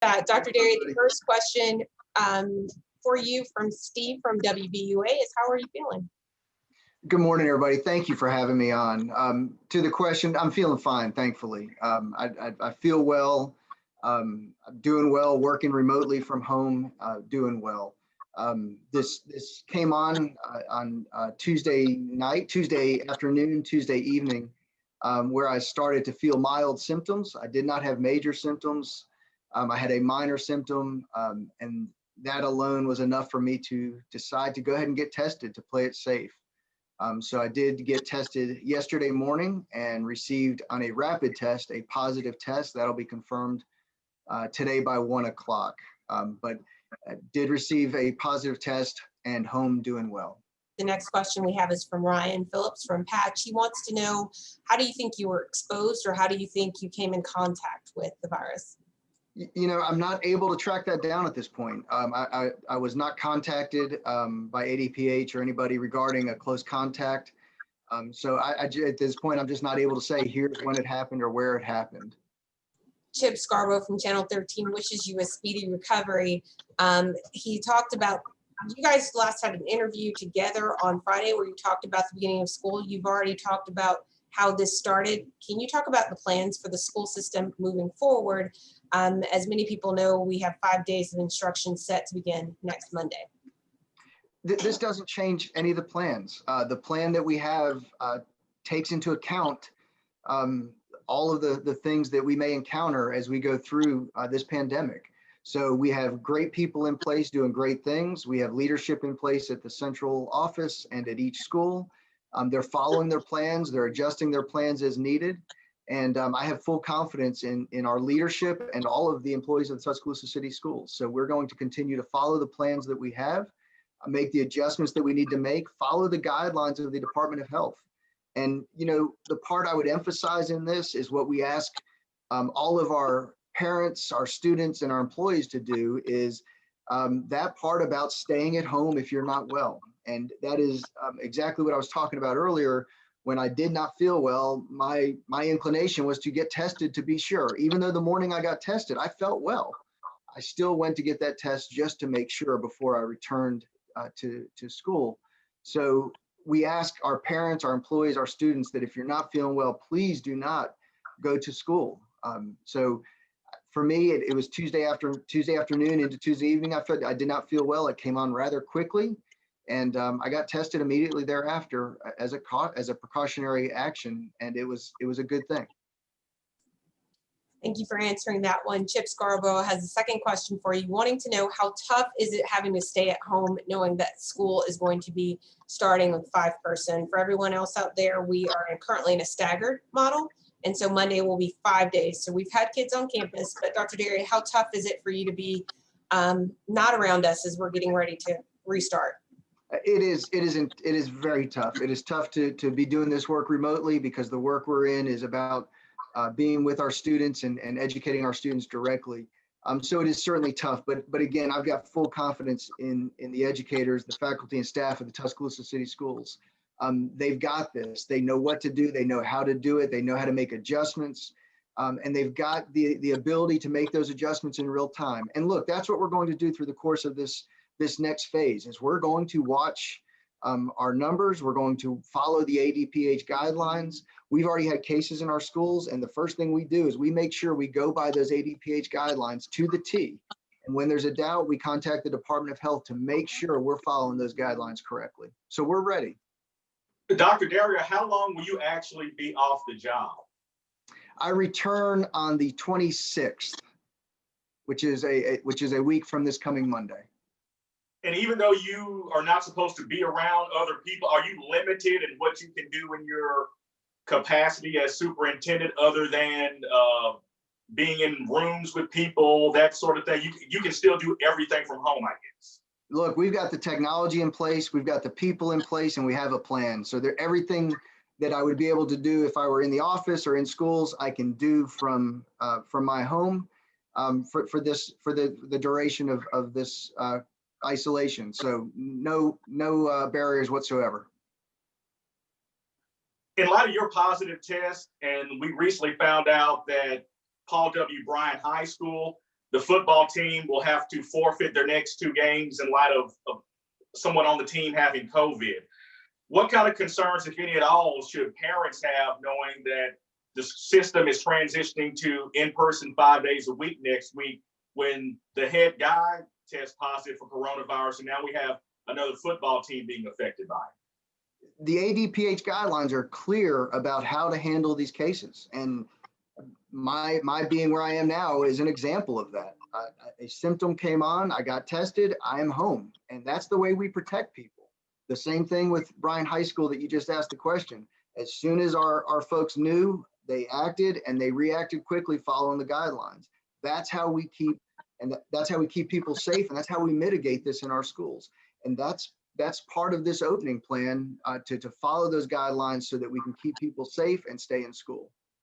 Dr. Derry, the first question for you from Steve from WBUA is, how are you feeling? Good morning, everybody. Thank you for having me on. To the question, I'm feeling fine, thankfully. I feel well. I'm doing well, working remotely from home, doing well. This came on Tuesday night, Tuesday afternoon, Tuesday evening, where I started to feel mild symptoms. I did not have major symptoms. I had a minor symptom, and that alone was enough for me to decide to go ahead and get tested to play it safe. So I did get tested yesterday morning and received on a rapid test, a positive test that'll be confirmed today by 1 o'clock. But I did receive a positive test and home doing well. The next question we have is from Ryan Phillips from Patch. He wants to know, how do you think you were exposed, or how do you think you came in contact with the virus? You know, I'm not able to track that down at this point. I was not contacted by ADPH or anybody regarding a close contact. So at this point, I'm just not able to say here's when it happened or where it happened. Chip Scarborough from Channel 13 wishes you a speedy recovery. He talked about, you guys last had an interview together on Friday where you talked about the beginning of school. You've already talked about how this started. Can you talk about the plans for the school system moving forward? As many people know, we have 5 days of instruction set to begin next Monday. This doesn't change any of the plans. The plan that we have takes into account all of the things that we may encounter as we go through this pandemic. So we have great people in place doing great things. We have leadership in place at the central office and at each school. They're following their plans. They're adjusting their plans as needed. And I have full confidence in our leadership and all of the employees of the Tuscaloosa City Schools. So we're going to continue to follow the plans that we have, make the adjustments that we need to make, follow the guidelines of the Department of Health. And, you know, the part I would emphasize in this is what we ask all of our parents, our students, and our employees to do is that part about staying at home if you're not well. And that is exactly what I was talking about earlier. When I did not feel well, my inclination was to get tested to be sure. Even though the morning I got tested, I felt well. I still went to get that test just to make sure before I returned to school. So we ask our parents, our employees, our students that if you're not feeling well, please do not go to school. So for me, it was Tuesday afternoon into Tuesday evening. I did not feel well. It came on rather quickly. And I got tested immediately thereafter as a precautionary action, and it was a good thing. Thank you for answering that one. Chip Scarborough has a second question for you, wanting to know how tough is it having to stay at home knowing that school is going to be starting with 5-person. For everyone else out there, we are currently in a staggered model, and so Monday will be 5 days. So we've had kids on campus, but Dr. Derry, how tough is it for you to be not around us as we're getting ready to restart? It is very tough. It is tough to be doing this work remotely because the work we're in is about being with our students and educating our students directly. So it is certainly tough, but again, I've got full confidence in the educators, the faculty and staff of the Tuscaloosa City Schools. They've got this. They know what to do. They know how to do it. They know how to make adjustments. And they've got the ability to make those adjustments in real time. And look, that's what we're going to do through the course of this next phase is we're going to watch our numbers. We're going to follow the ADPH guidelines. We've already had cases in our schools, and the first thing we do is we make sure we go by those ADPH guidelines to the T. And when there's a doubt, we contact the Department of Health to make sure we're following those guidelines correctly. So we're ready. Dr. Derry, how long will you actually be off the job? I return on the 26th, which is a week from this coming Monday. And even though you are not supposed to be around other people, are you limited in what you can do in your capacity as superintendent other than being in rooms with people, that sort of thing? You can still do everything from home, I guess. Look, we've got the technology in place, we've got the people in place, and we have a plan. So everything that I would be able to do if I were in the office or in schools, I can do from my home for the duration of this isolation. So no barriers whatsoever. In light of your positive test, and we recently found out that Paul W. Bryant High School the football team will have to forfeit their next 2 games in light of someone on the team having COVID. What kind of concerns, if any at all, should parents have knowing that the system is transitioning to in-person 5 days a week next week when the head guy tests positive for coronavirus, and now we have another football team being affected by it? The ADPH guidelines are clear about how to handle these cases. And my being where I am now is an example of that. A symptom came on, I got tested, I am home. And that's the way we protect people. The same thing with Bryan High School that you just asked the question. As soon as our folks knew, they acted and they reacted quickly following the guidelines. That's how we keep, that's how we keep people safe, and that's how we mitigate this in our schools. And that's part of this opening plan, to follow those guidelines so that we can keep people safe and stay in school.